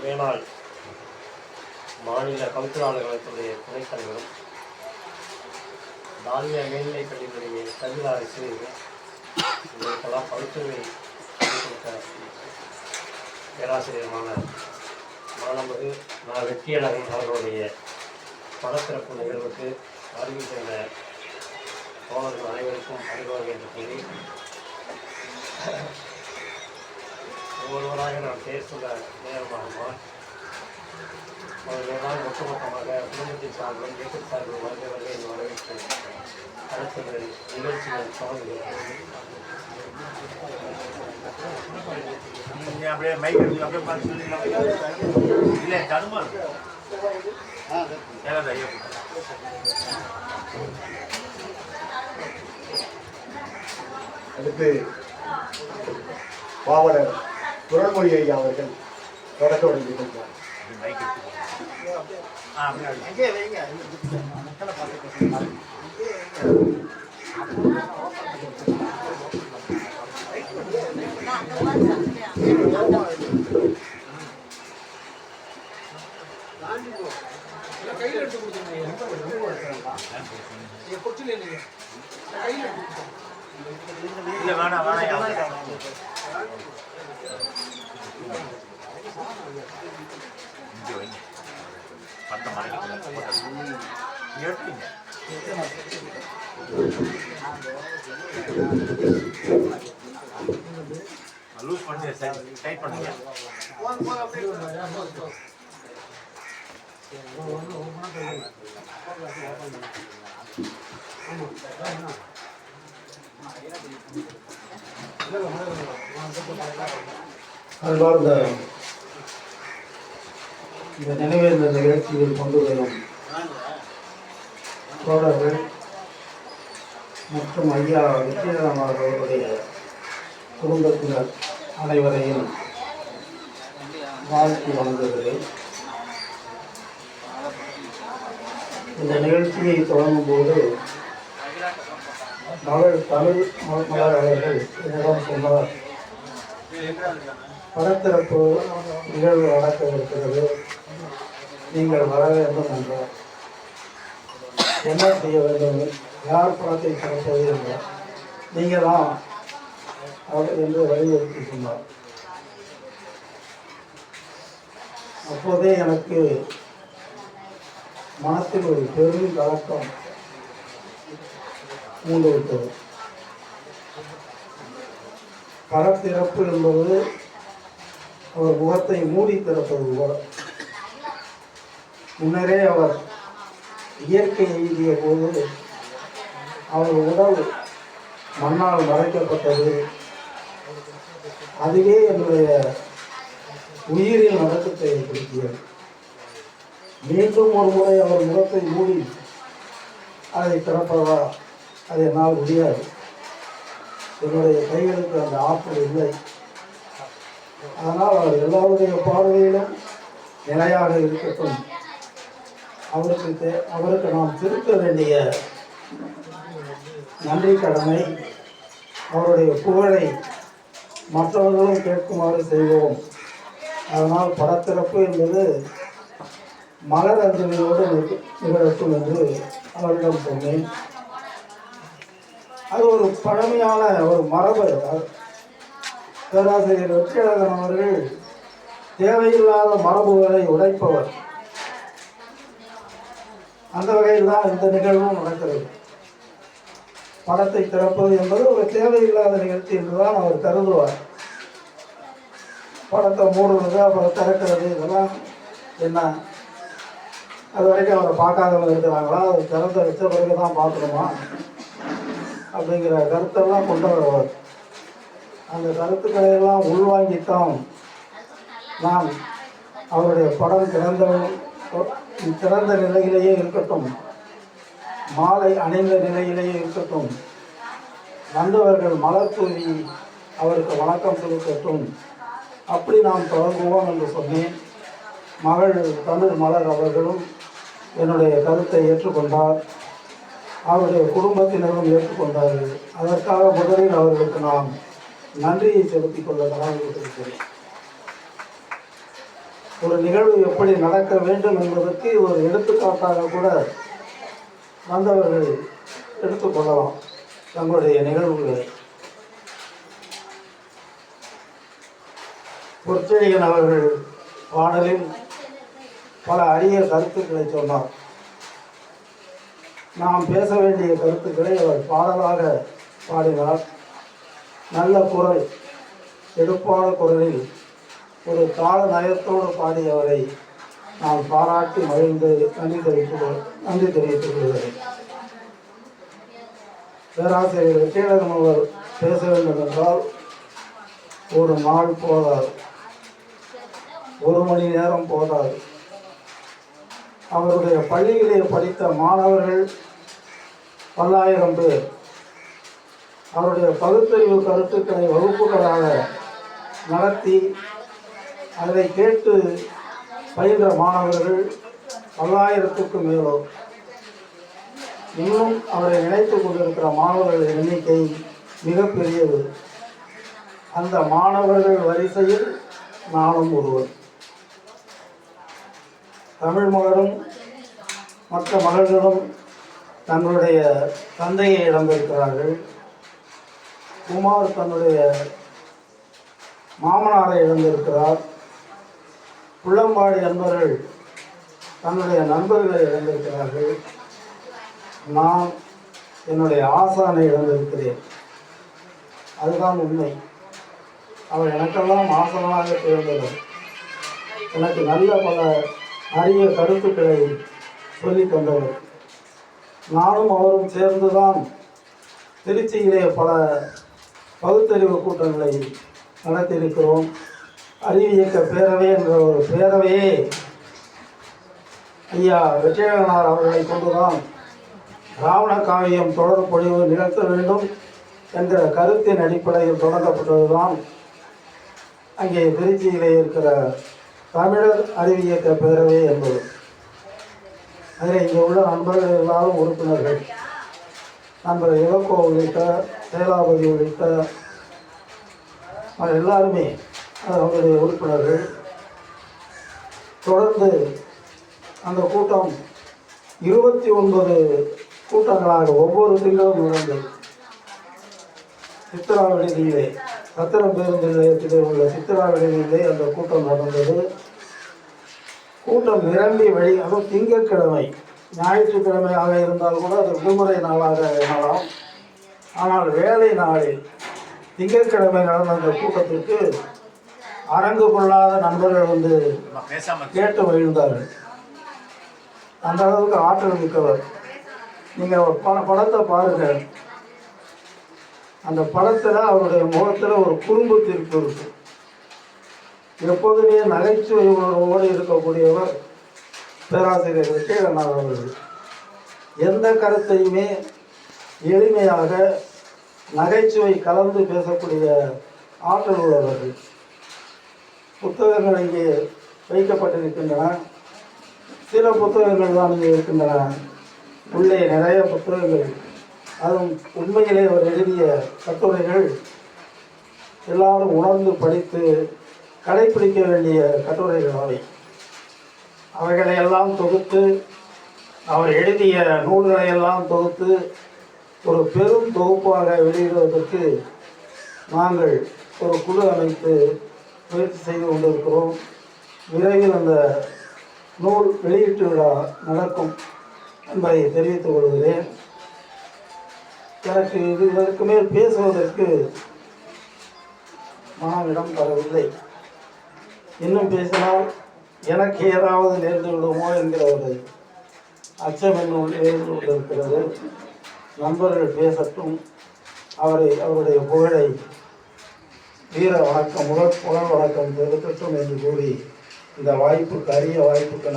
மேலாள் மாநில கவுன்சிலாளர் கழகத்துடைய துணைத் தலைவரும் தானிய மேல்நிலைப் பள்ளிகளுடைய கல்வி அரசு இதற்கெல்லாம் பகுத்துறை பேராசிரியருமான மாணவரு நான் வெற்றியழகன் அவர்களுடைய படத்திறப்பு நிகழ்வுக்கு வருகை சென்ற தோழர்கள் அனைவருக்கும் அறிவாக என்று கூறி ஒவ்வொருவராக நான் பேர் சொல்ல நேரமாகுமா அவர்களெல்லாம் ஒட்டுமொத்தமாக குடும்பத்தின் சார்பிலும் இயக்க சார்பிலும் வருகிறவர்கள் என்று வரவேற்று அடுத்த நிகழ்ச்சிகள் தொடங்குகிறது. அப்படியே மைக் அப்படியே பார்த்து இல்லை தடுமாறு அடுத்து பாவலர் குரல்மொழி ஐயா அவர்கள் தொடக்க வழங்கியிருக்கிறார். இல்லை வேணாம் வேணாம் பத்த மறைக்க லூஸ் பண்ணி டைட் பண்ணுங்க. அன்பார்ந்த இந்த நினைவேந்த நிகழ்ச்சியில் கொண்டு வரும் தோழர்கள் மற்றும் ஐயா வெற்றியழகன் அவர்களுடைய குடும்பத்தினர் அனைவரையும் வாழ்த்தி வணங்குகிறேன். இந்த நிகழ்ச்சியை தொடங்கும் போது தமிழ் மலர் அவர்கள் என்னிடம் சொன்னார், படத்திறப்பு நிகழ்வு நடக்க இருக்கிறது, நீங்கள் வர வேண்டும் என்றார். என்ன செய்ய வேண்டும், யார் படத்தை திறப்பது என்றார். நீங்கள் தான் அவர் என்று வலியுறுத்தி சொன்னார். அப்போதே எனக்கு மனத்தில் ஒரு பெரும் கலக்கம் மூண்டுவிட்டது. படத்திறப்பு என்பது அவர் முகத்தை மூடி திறப்பது போல. முன்னரே அவர் இயற்கை எய்திய போது அவர் உடல் மண்ணால் மறைக்கப்பட்டது. அதுவே என்னுடைய உயிரில் நடக்கத்தை ஏற்படுத்தியது. மீண்டும் ஒரு முறை அவர் முகத்தை மூடி அதை திறப்பதா, அது என்னால் முடியாது. என்னுடைய கைகளுக்கு அந்த ஆற்றல் இல்லை. அதனால் அவர் எல்லாருடைய பார்வையிலும் நிலையாக இருக்கட்டும். அவருக்கு நாம் திருத்த வேண்டிய நன்றி கடமை, அவருடைய புகழை மற்றவர்களும் கேட்குமாறு செய்வோம். அதனால் படத்திறப்பு என்பது மலர் அஞ்சலியோடு நிகழட்டும் என்று அவரிடம் சொன்னேன். அது ஒரு பழமையான ஒரு மரபு. பேராசிரியர் வெற்றியழகன் அவர்கள் தேவையில்லாத மரபுகளை உடைப்பவர். அந்த வகையில் தான் இந்த நிகழ்வும் நடக்கிறது. படத்தை திறப்பது என்பது ஒரு தேவையில்லாத நிகழ்ச்சி என்றுதான் அவர் கருதுவார். படத்தை மூடுறது, அப்புறம் திறக்கிறது, இதெல்லாம் என்ன, அது வரைக்கும் அவரை பார்க்காதவங்க இருக்கிறாங்களா, அது திறந்த வச்ச பிறகு தான் பார்க்கணுமா அப்படிங்கிற கருத்தெல்லாம் கொண்டு வருவார். அந்த கருத்துக்களை எல்லாம் உள்வாங்கித்தான் நான் அவருடைய படம் திறந்த நிலையிலேயே இருக்கட்டும், மாலை அணிந்த நிலையிலேயே இருக்கட்டும், வந்தவர்கள் மலர் தூவி அவருக்கு வணக்கம் செலுத்தட்டும், அப்படி நாம் தொடங்குவோம் என்று சொன்னேன். மகள் தமிழ் மலர் அவர்களும் என்னுடைய கருத்தை ஏற்றுக்கொண்டார். அவருடைய குடும்பத்தினரும் ஏற்றுக்கொண்டார்கள். அதற்காக முதலில் அவர்களுக்கு நான் நன்றியை செலுத்திக் கொள்ள கடமைப்பட்டிருக்கிறேன். ஒரு நிகழ்வு எப்படி நடக்க வேண்டும் என்பதற்கு ஒரு எடுத்துக்காட்டாக கூட வந்தவர்கள் எடுத்துக்கொள்ளலாம் தங்களுடைய நிகழ்வுகளை. பொற்செழியன் அவர்கள் பாடலில் பல அரிய கருத்துக்களை சொன்னார். நாம் பேச வேண்டிய கருத்துக்களை அவர் பாடலாக பாடினார். நல்ல குரல், எடுப்பான குரலில் ஒரு தாள நயத்தோடு பாடியவரை நான் பாராட்டி மகிழ்ந்து நன்றி தெரிவித்துக் கொள்கிறேன். பேராசிரியர் வெற்றியழகன் அவர் பேச வேண்டும் என்றால் ஒரு நாள் போதாது, ஒரு மணி நேரம் போதாது. அவருடைய பள்ளியிலே படித்த மாணவர்கள் பல்லாயிரம் பேர். அவருடைய பகுத்தறிவு கருத்துக்களை வகுப்புகளாக நடத்தி அதை கேட்டு பயின்ற மாணவர்கள் பல்லாயிரத்துக்கும் மேலோர். இன்னும் அவரை நினைத்து கொண்டிருக்கிற மாணவர்கள் எண்ணிக்கை மிகப்பெரியது. அந்த மாணவர்கள் வரிசையில் நானும் ஒருவர். தமிழ் மகனும் மற்ற மகள்களும் தங்களுடைய தந்தையை இழந்திருக்கிறார்கள். குமார் தன்னுடைய மாமனாரை இழந்திருக்கிறார். புள்ளம்பாடி நண்பர்கள் தன்னுடைய நண்பர்களை இழந்திருக்கிறார்கள். நான் என்னுடைய ஆசானை இழந்திருக்கிறேன். அதுதான் உண்மை. அவர் எனக்கெல்லாம் ஆசானாக திகழ்ந்தவர். எனக்கு நல்ல பல அரிய கருத்துக்களை சொல்லித் தந்தவர். நானும் அவரும் சேர்ந்துதான் திருச்சியிலே பல பகுத்தறிவு கூட்டங்களை நடத்தியிருக்கிறோம். அறிவு இயக்க பேரவை என்ற ஒரு பேரவையே ஐயா வெற்றியழகனார் அவர்களை கொண்டுதான் ராவண காவியம் தொடர் பொழிவு நிகழ்த்த வேண்டும் என்கிற கருத்தின் அடிப்படையில் தொடங்கப்பட்டதுதான் அங்கே திருச்சியிலே இருக்கிற தமிழர் அறிவு இயக்க பேரவை என்பது. அதில் இங்கே உள்ள நண்பர்கள் எல்லாரும் உறுப்பினர்கள். நண்பர் இலக்கோ உள்ளிட்ட சேலாபதி உள்ளிட்ட எல்லாருமே அவருடைய உறுப்பினர்கள். தொடர்ந்து அந்த கூட்டம் 29 கூட்டங்களாக ஒவ்வொரு திங்களும் நடந்தது. சித்ரா விடுதியிலே, சத்திரம் பேருந்து நிலையத்திலே உள்ள சித்ரா விடுதியிலே அந்த கூட்டம் நடந்தது. கூட்டம் நிரம்பி வழி, அதுவும் திங்கட்கிழமை, ஞாயிற்றுக்கிழமையாக இருந்தால் கூட அது விடுமுறை நாளாக எண்ணலாம். ஆனால் வேலை நாளில் திங்கட்கிழமை நடந்த அந்த கூட்டத்திற்கு அரங்கு கொள்ளாத நண்பர்கள் வந்து கேட்டு மகிழ்ந்தார்கள். அந்த அளவுக்கு ஆற்றல் மிக்கவர். நீங்கள் ஒரு படத்தை பாருங்கள். அந்த படத்தில் அவருடைய முகத்தில் ஒரு குறும்பு தீர்ப்பு இருக்கு. எப்போதுமே நகைச்சுவை உணர்வோடு இருக்கக்கூடியவர் பேராசிரியர் வெற்றியழகனார் அவர்கள். எந்த கருத்தையுமே எளிமையாக நகைச்சுவை கலந்து பேசக்கூடிய ஆற்றல் உள்ளவர்கள். புத்தகங்கள் இங்கே வைக்கப்பட்டிருக்கின்றன. சில புத்தகங்கள் தான் இங்கே இருக்கின்றன. உள்ளே நிறைய புத்தகங்கள், அதுவும் உண்மையிலே அவர் எழுதிய கட்டுரைகள் எல்லாரும் உணர்ந்து படித்து கடைப்பிடிக்க வேண்டிய கட்டுரைகள் அவை. அவைகளையெல்லாம் தொகுத்து, அவர் எழுதிய நூல்களையெல்லாம் தொகுத்து ஒரு பெரும் தொகுப்பாக வெளியிடுவதற்கு நாங்கள் ஒரு குழு அமைத்து முயற்சி செய்து கொண்டிருக்கிறோம். விரைவில் அந்த நூல் வெளியீட்டு விழா நடக்கும் என்பதை தெரிவித்துக் கொள்கிறேன். எனக்கு இதற்கு மேல் பேசுவதற்கு மனமிடம் தரவில்லை. இன்னும் பேசினால் எனக்கு ஏதாவது நேர்ந்து விடுமோ என்கிற ஒரு அச்சம் இன்னும் நேர்ந்து கொண்டிருக்கிறது. நண்பர்கள் பேசட்டும், அவருடைய புகழை வீர வணக்கம், புகழ் வணக்கம் தெரிவிக்கட்டும் என்று கூறி இந்த வாய்ப்புக்கு, அரிய வாய்ப்புக்கு